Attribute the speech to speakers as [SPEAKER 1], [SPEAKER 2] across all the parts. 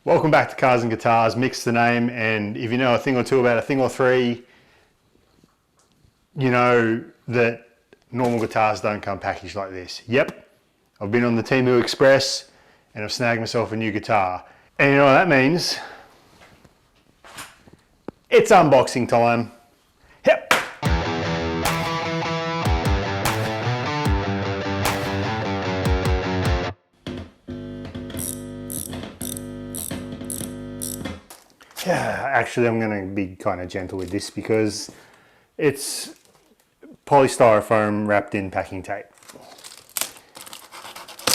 [SPEAKER 1] Welcome back to Cars and Guitars, Mix the name, and if you know a thing or two about a thing or three, you know that normal guitars don't come packaged like this. Yep, I've been on the Timu Express and I've snagged myself a new guitar. And you know what that means? It's unboxing time. Yep. Yeah, actually I'm going to be kind of gentle with this because it's polystyrofoam wrapped in packing tape.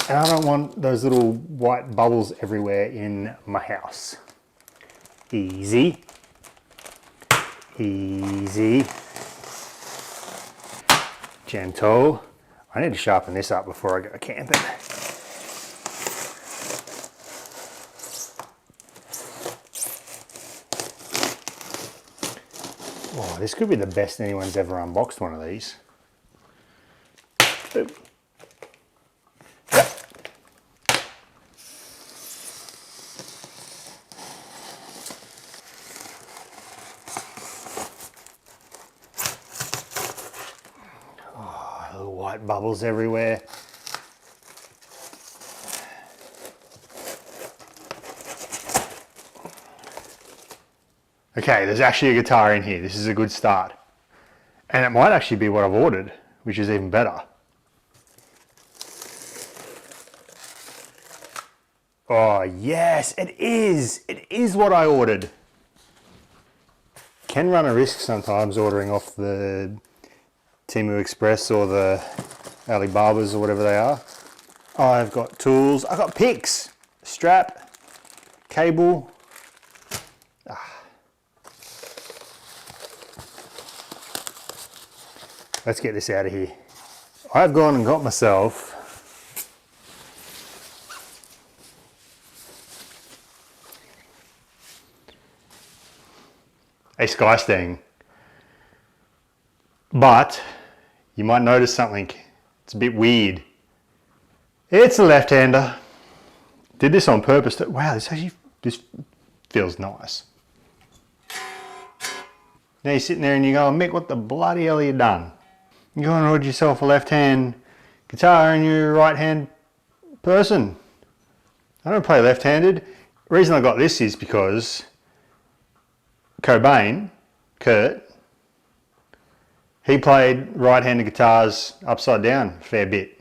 [SPEAKER 1] And I don't want those little white bubbles everywhere in my house. Easy. Easy. Gentle. I need to sharpen this up before I go camping. Oh, this could be the best anyone's ever unboxed one of these. Boop. Oh, little white bubbles everywhere. Okay, there's actually a guitar in here. This is a good start. And it might actually be what I've ordered, which is even better. Oh yes, it is. It is what I ordered. Can run a risk sometimes ordering off the Timu Express or the Alibabas or whatever they are. I've got tools. I've got picks, strap, cable. Let's get this out of here. I've gone and got myself a Skystang. But you might notice something. It's a bit weird. It's a left-hander. Did this on purpose. Wow, this feels nice. Now you're sitting there and you're going, Mick, what the bloody hell have you done? You're going to order yourself a left-hand guitar and you're a right-hand person. I don't play left-handed. The reason I got this is because Kurt, he played right-handed guitars upside down a fair bit.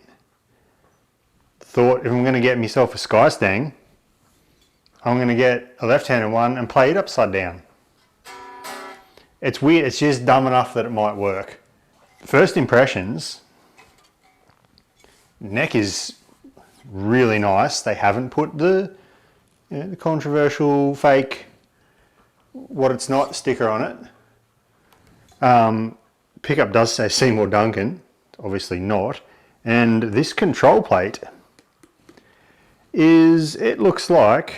[SPEAKER 1] Thought if I'm going to get myself a Skystang, I'm going to get a left-handed one and play it upside down. It's weird, it's just dumb enough that it might work. First impressions, neck is really nice. They haven't put the controversial fake what it's not sticker on it. Pickup does say Seymour Duncan, obviously not. And this control plate it looks like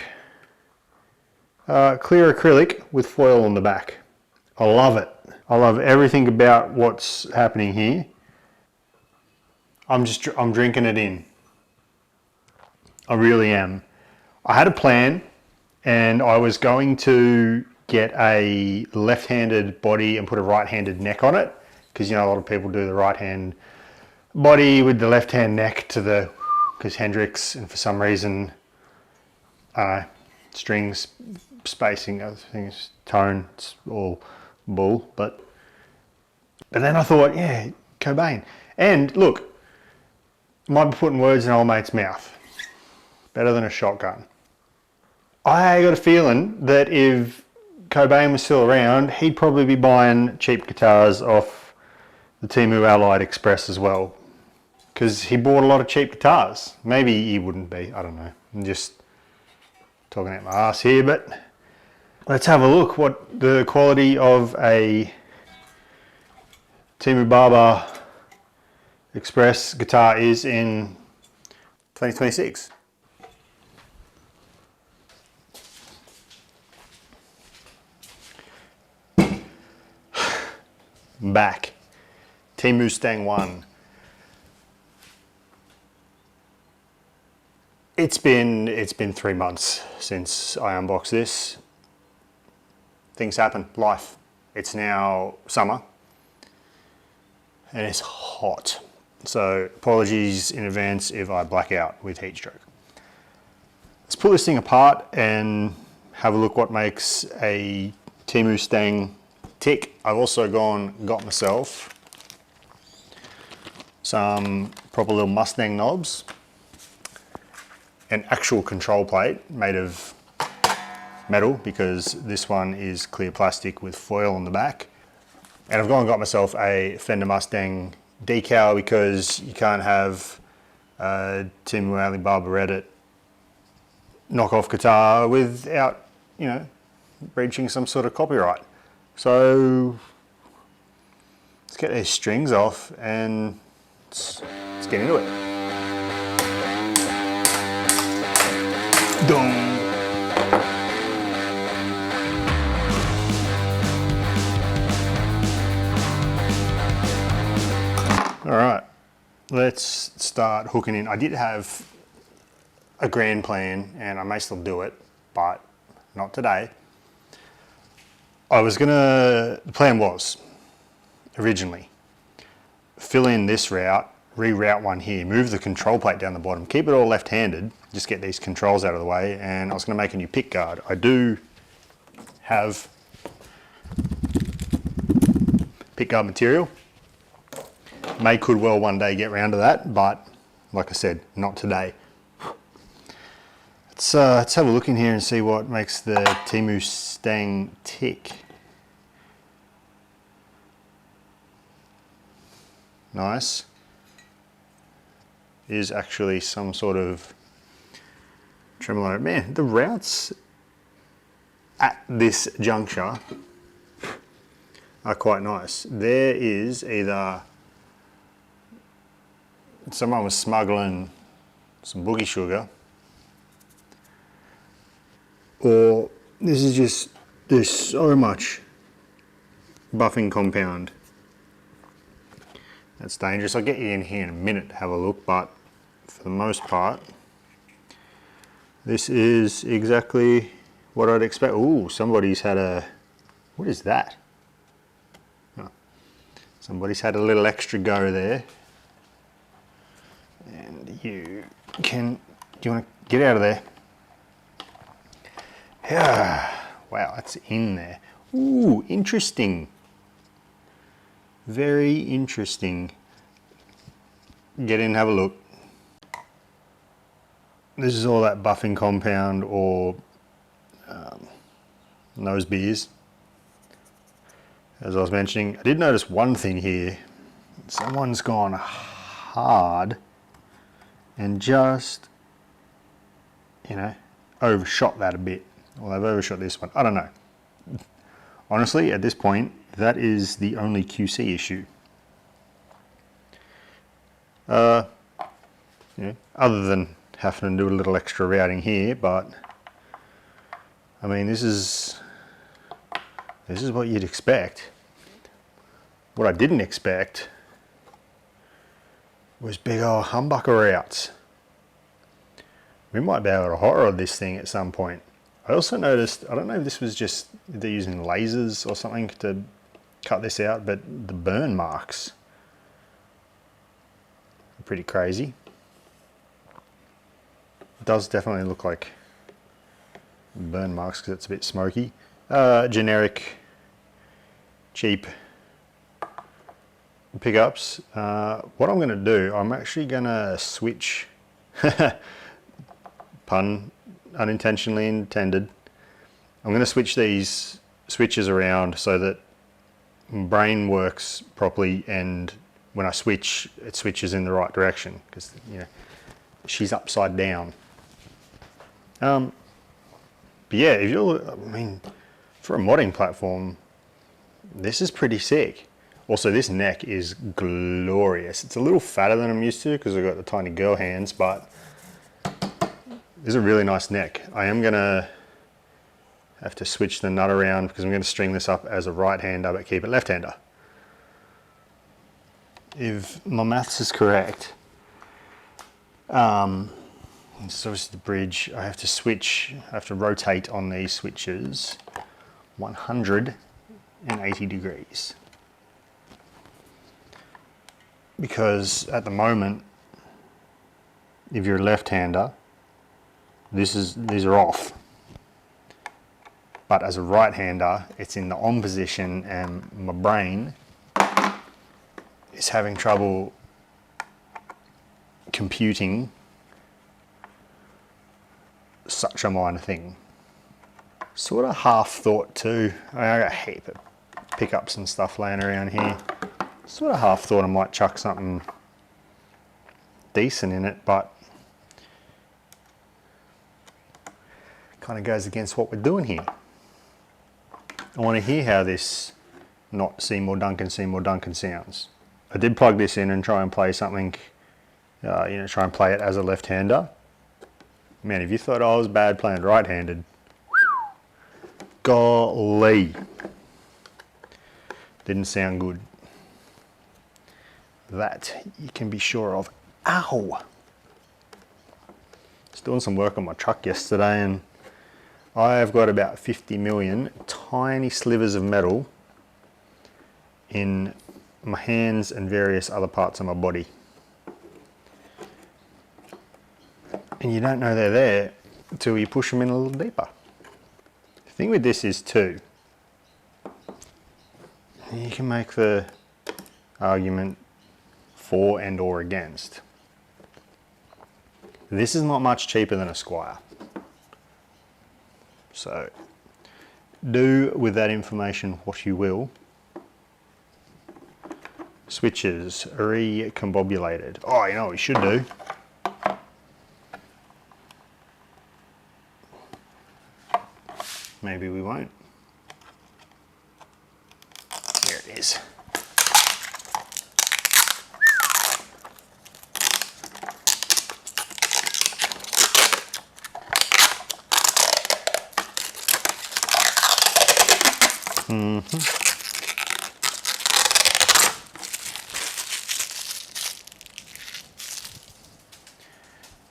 [SPEAKER 1] clear acrylic with foil on the back. I love it. I love everything about what's happening here. I'm drinking it in. I really am. I had a plan and I was going to get a left-handed body and put a right-handed neck on it, because you know a lot of people do the right-hand body with the left-hand neck to the, because Hendrix, and for some reason, strings, spacing, other things, tone, it's all bull, but then I thought, yeah, Cobain. And look, might be putting words in old mate's mouth. Better than a shotgun. I got a feeling that if Cobain was still around, he'd probably be buying cheap guitars off the Timu Allied Express as well, because he bought a lot of cheap guitars. Maybe he wouldn't be, I don't know. I'm just talking out my ass here, but let's have a look what the quality of a Timu Barber Express guitar is in 2026. Back. Timu Stang 1. It's been 3 months since I unboxed this. Things happen, life. It's now summer and it's hot. So apologies in advance if I black out with heat stroke. Let's pull this thing apart and have a look what makes a Timu Skystang tick. I've also got myself some proper little Mustang knobs, an actual control plate made of metal because this one is clear plastic with foil on the back. And I've got myself a Fender Mustang decal because you can't have a Timu Alibaba Reddit knockoff guitar without, you know, breaching some sort of copyright. So let's get these strings off and let's get into it. Dong. All right, let's start hooking in. I did have a grand plan and I may still do it, but not today. The plan was originally fill in this route, reroute one here, move the control plate down the bottom, keep it all left-handed, just get these controls out of the way, and I was gonna make a new pick guard. I do have pick guard material. Could well one day get round to that, but like I said, not today. Let's have a look in here and see what makes the Timu Skystang tick. Nice. Is actually some sort of tremolo. Man, the routes at this juncture are quite nice. There is either someone was smuggling some boogie sugar, or this is just, there's so much buffing compound. That's dangerous. I'll get you in here in a minute to have a look, but for the most part, this is exactly what I'd expect. Ooh, somebody's had a, what is that? Oh, somebody's had a little extra go there. And do you want to get out of there? Yeah, wow, that's in there. Ooh, interesting. Very interesting. Get in, have a look. This is all that buffing compound or nose beers. As I was mentioning, I did notice one thing here. Someone's gone hard and just, you know, overshot that a bit. Well, they've overshot this one. I don't know. Honestly, at this point, that is the only QC issue. You know, other than having to do a little extra routing here, but I mean, this is what you'd expect. What I didn't expect was big old humbucker routes. We might be able to hot rod this thing at some point. I also noticed, I don't know if this was just, they're using lasers or something to cut this out, but the burn marks are pretty crazy. It does definitely look like burn marks because it's a bit smoky. Generic, cheap pickups. What I'm going to do, I'm actually going to switch, pun unintentionally intended, I'm going to switch these switches around so that my brain works properly, and when I switch, it switches in the right direction because, you know, she's upside down. But yeah, if you're, I mean, for a modding platform, this is pretty sick. Also, this neck is glorious. It's a little fatter than I'm used to because I've got the tiny girl hands, but this is a really nice neck. I am gonna have to switch the nut around because I'm gonna string this up as a right-hander but keep it left-hander. If my maths is correct, So this is the bridge. I have to rotate on these switches 180 degrees. Because at the moment, if you're a left-hander, these are off. But as a right-hander, it's in the on position, and my brain is having trouble computing such a minor thing. Sort of half thought too. I got a heap of pickups and stuff laying around here. Sort of half thought I might chuck something decent in it, but kind of goes against what we're doing here. I want to hear how this not Seymour Duncan sounds. I did plug this in and try and play something, try and play it as a left-hander. Man, if you thought I was bad playing right-handed, golly, didn't sound good. That you can be sure of. Ow! I was doing some work on my truck yesterday, and I've got about 50 million tiny slivers of metal in my hands and various other parts of my body. And you don't know they're there until you push them in a little deeper. The thing with this is too, you can make the argument for and or against. This is not much cheaper than a Squire. So do with that information what you will. Switches recombobulated. Oh, you know what we should do? Maybe we won't. There it is.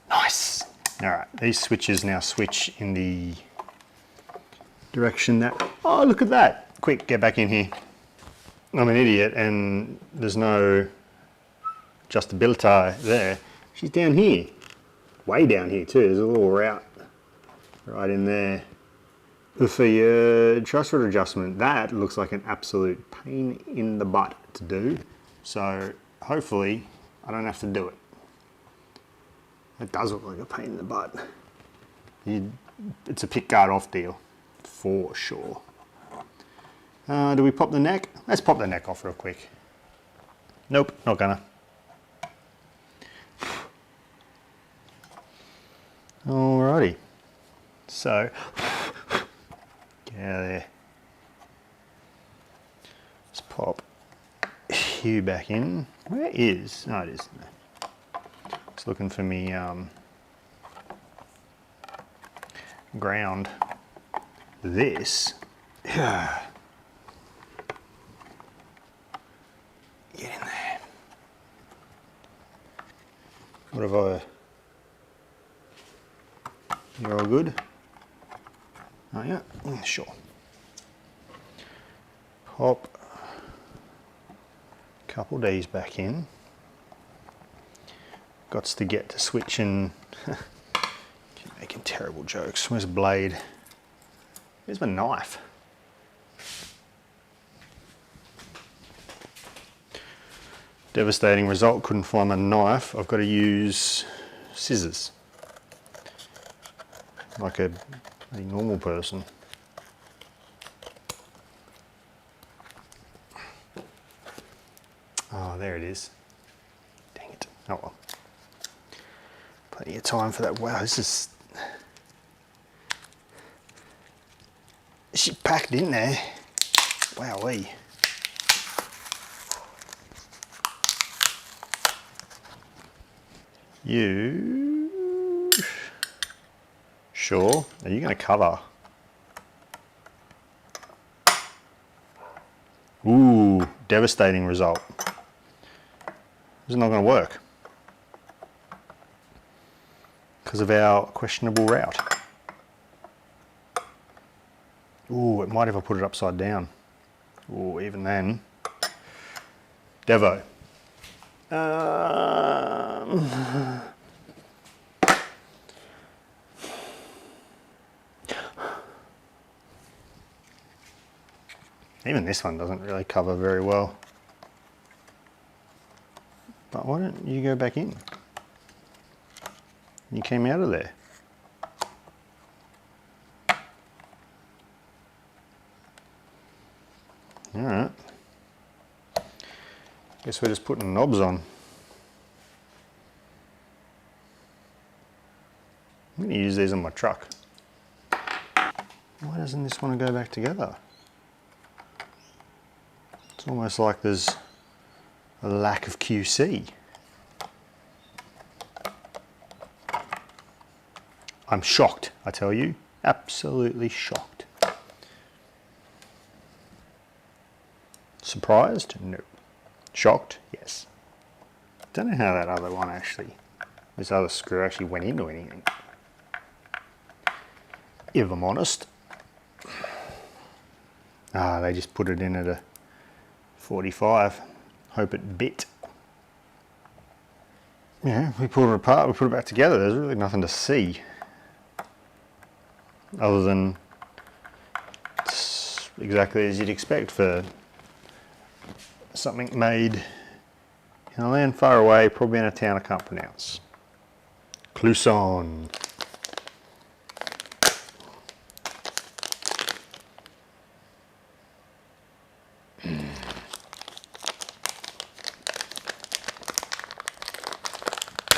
[SPEAKER 1] Nice. All right, these switches now switch in the direction that, oh, look at that. Quick, get back in here. I'm an idiot and there's no adjustability there. She's down here, way down here too. There's a little route right in there. For your truss rod adjustment, that looks like an absolute pain in the butt to do. So hopefully I don't have to do it. It does look like a pain in the butt. It's a pick guard off deal, for sure. Do we pop the neck? Let's pop the neck off real quick. Nope, not gonna. Alrighty. So, get out of there. Let's pop Hugh back in. Where is? Oh, it is. It's looking for me ground. This. Get in there. What have I? You're all good? Oh yeah, sure. Pop a couple D's back in. Gots to get to switching. Keep making terrible jokes. Where's the blade? Where's my knife? Devastating result, couldn't find my knife. I've got to use scissors. Like a normal person. Oh, there it is. Dang it. Oh well. Plenty of time for that. Wow, this is... She packed in there. Wowee. You... Sure. Are you going to cover? Ooh, devastating result. This is not going to work. Because because of our questionable route. Ooh, it might if I put it upside down. Ooh, even then. Devo. Even this one doesn't really cover very well. But why don't you go back in? You came out of there. Alright. Guess we're just putting knobs on. I'm going to use these on my truck. Why doesn't this want to go back together? It's almost like there's a lack of QC. I'm shocked, I tell you. Absolutely shocked. Surprised? No. Shocked? Yes. Don't know how that other one actually, this other screw actually went into anything. If I'm honest. Ah, they just put it in at a 45. Hope it bit. Yeah, we pulled it apart, we put it back together. There's really nothing to see. Other than it's exactly as you'd expect for something made in a land far away, probably in a town I can't pronounce. Clusson.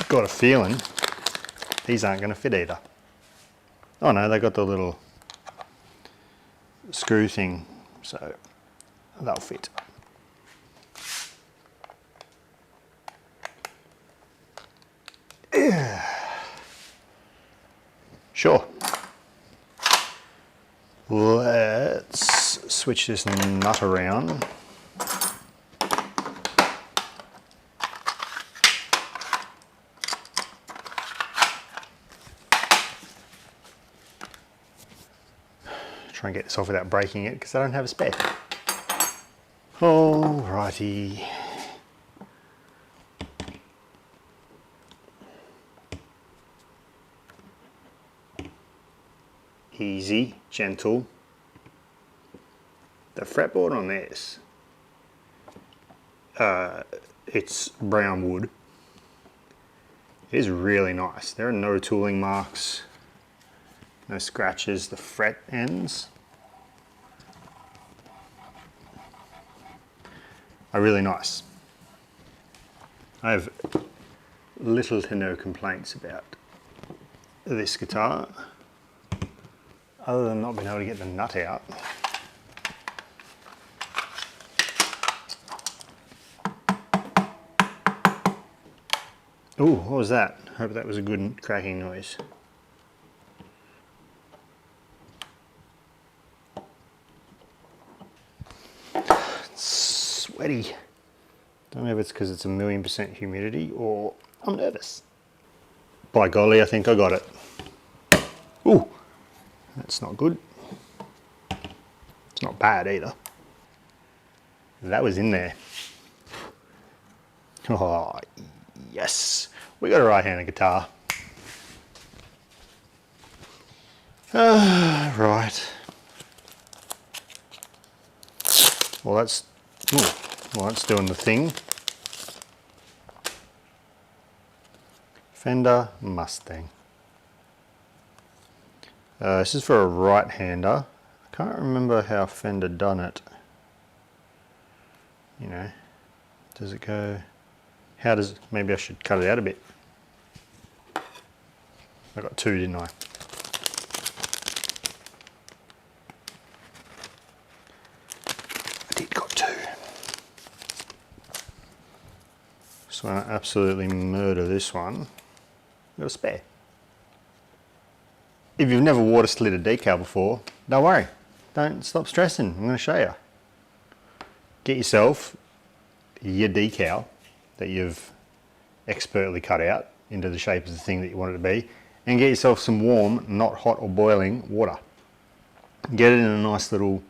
[SPEAKER 1] Got a feeling these aren't going to fit either. Oh no, they got the little screw thing, so they'll fit. Yeah. Sure. Let's switch this nut around. Try and get this off without breaking it because I don't have a spare. Alrighty. Easy, gentle. The fretboard on this, it's brown wood. It is really nice. There are no tooling marks, no scratches. The fret ends are really nice. I have little to no complaints about this guitar, other than not being able to get the nut out. Ooh, what was that? Hope that was a good cracking noise. It's sweaty. Don't know if it's because it's 1,000,000% humidity or I'm nervous. By golly, I think I got it. Ooh, that's not good. It's not bad either. That was in there. Oh, yes. We got a right-handed guitar. Right. Well, that's doing the thing. Fender Mustang. This is for a right-hander. I can't remember how Fender done it. You know, does it go? How does? Maybe I should cut it out a bit. I got two, didn't I? I did got two. So I absolutely murder this one. Got a spare. If you've never water slid a decal before, don't worry. Don't stop stressing. I'm going to show you. Get yourself your decal that you've expertly cut out into the shape of the thing that you want it to be, and get yourself some warm, not hot or boiling water. Get it in a nice little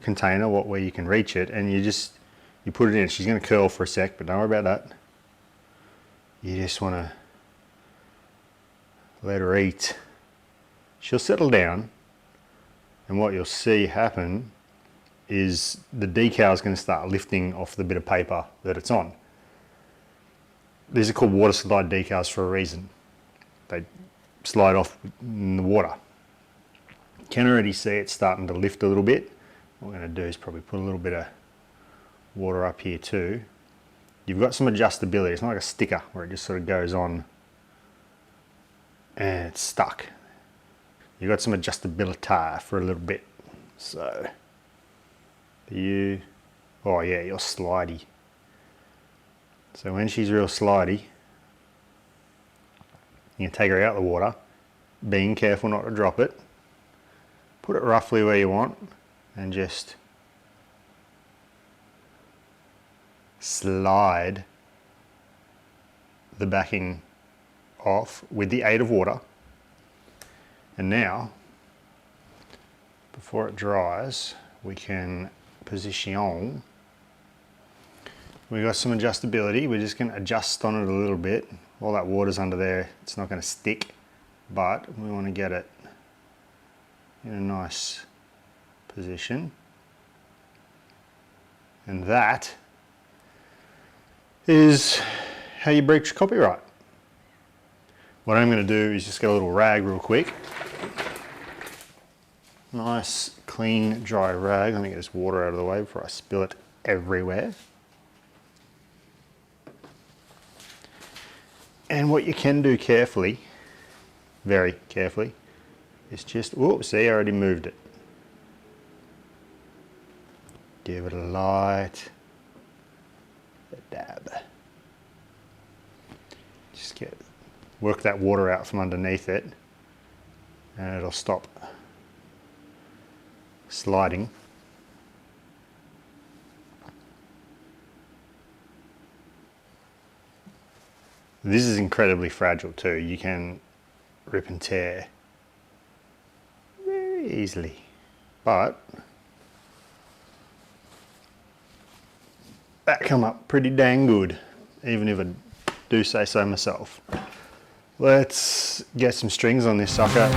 [SPEAKER 1] container where you can reach it, and you put it in. She's going to curl for a sec, but don't worry about that. You just want to let her eat. She'll settle down, and what you'll see happen is the decal is going to start lifting off the bit of paper that it's on. These are called water slide decals for a reason. They slide off in the water. You can already see it starting to lift a little bit. What we're going to do is probably put a little bit of water up here too. You've got some adjustability. It's not like a sticker where it just sort of goes on and it's stuck. You've got some adjustability for a little bit. So, oh yeah, you're slidey. So when she's real slidey, you can take her out of the water, being careful not to drop it. Put it roughly where you want and just slide the backing off with the aid of water. And now, before it dries, we can position. We've got some adjustability. We're just going to adjust on it a little bit. All that water's under there, it's not going to stick, but we want to get it in a nice position. And that is how you breach copyright. What I'm going to do is just get a little rag real quick. Nice, clean, dry rag. Let me get this water out of the way before I spill it everywhere. And what you can do carefully, very carefully, is just, oh, see, I already moved it. Give it a light dab. Just work that water out from underneath it, and it'll stop sliding. This is incredibly fragile too. You can rip and tear very easily, but that come up pretty dang good, even if I do say so myself. Let's get some strings on this sucker.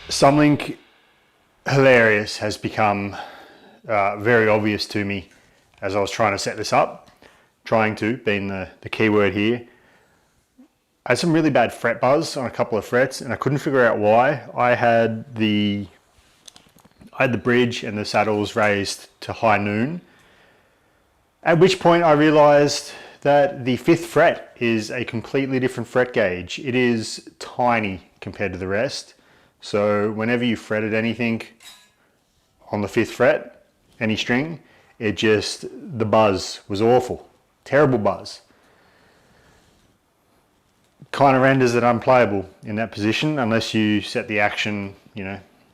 [SPEAKER 1] Something hilarious has become very obvious to me as I was trying to set this up. Trying to, being the key word here. I had some really bad fret buzz on a couple of frets and I couldn't figure out why. I had the bridge and the saddles raised to high noon, at which point I realized that the 5th fret is a completely different fret gauge. It is tiny compared to the rest. So whenever you fretted anything on the 5th fret, any string, the buzz was awful. Terrible buzz. Kind of renders it unplayable in that position unless you set the action,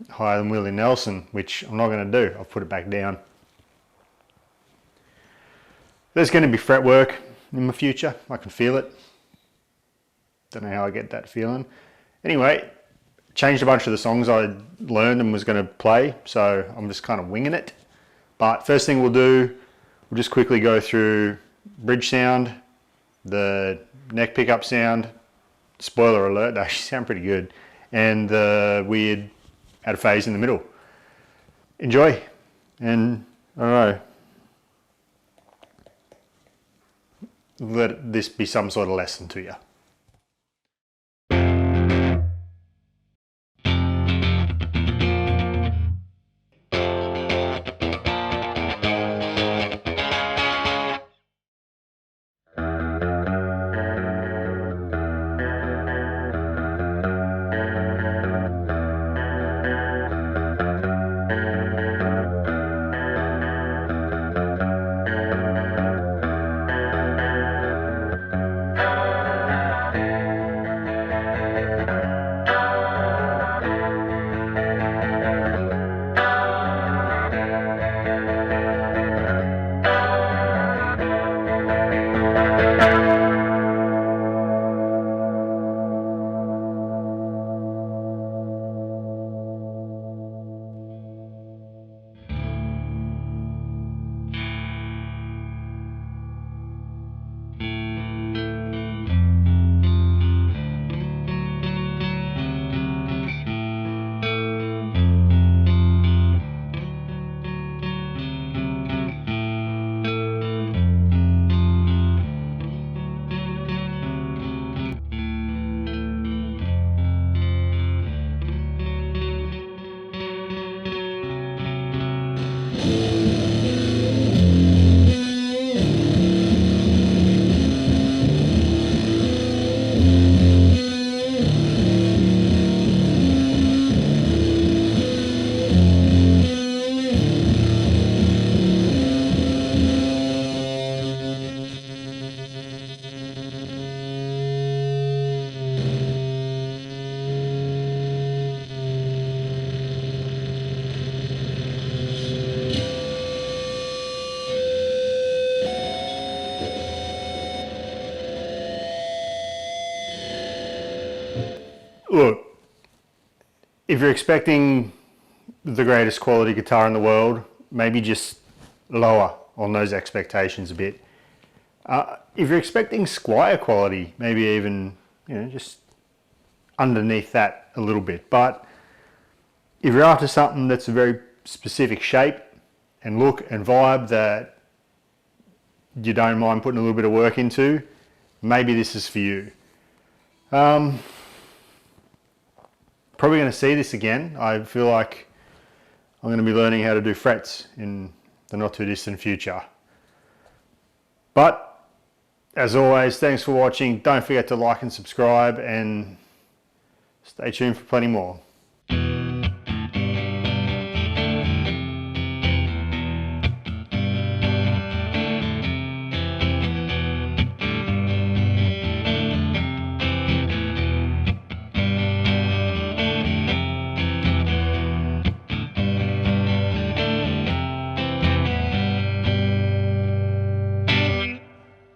[SPEAKER 1] higher than Willie Nelson, which I'm not going to do. I'll put it back down. There's going to be fret work in the future. I can feel it. Don't know how I get that feeling. Anyway, changed a bunch of the songs I learned and was going to play, so I'm just kind of winging it. But first thing we'll do, we'll just quickly go through bridge sound, the neck pickup sound, spoiler alert, they actually sound pretty good, and the weird out of phase in the middle. Enjoy, and I don't know, let this be some sort of lesson to you. Look, if you're expecting the greatest quality guitar in the world, maybe just lower on those expectations a bit. If you're expecting Squier quality, maybe even, just underneath that a little bit. But if you're after something that's a very specific shape and look and vibe that you don't mind putting a little bit of work into, maybe this is for you. Probably going to see this again. I feel like I'm going to be learning how to do frets in the not too distant future. But as always, thanks for watching. Don't forget to like and subscribe, and stay tuned for plenty more.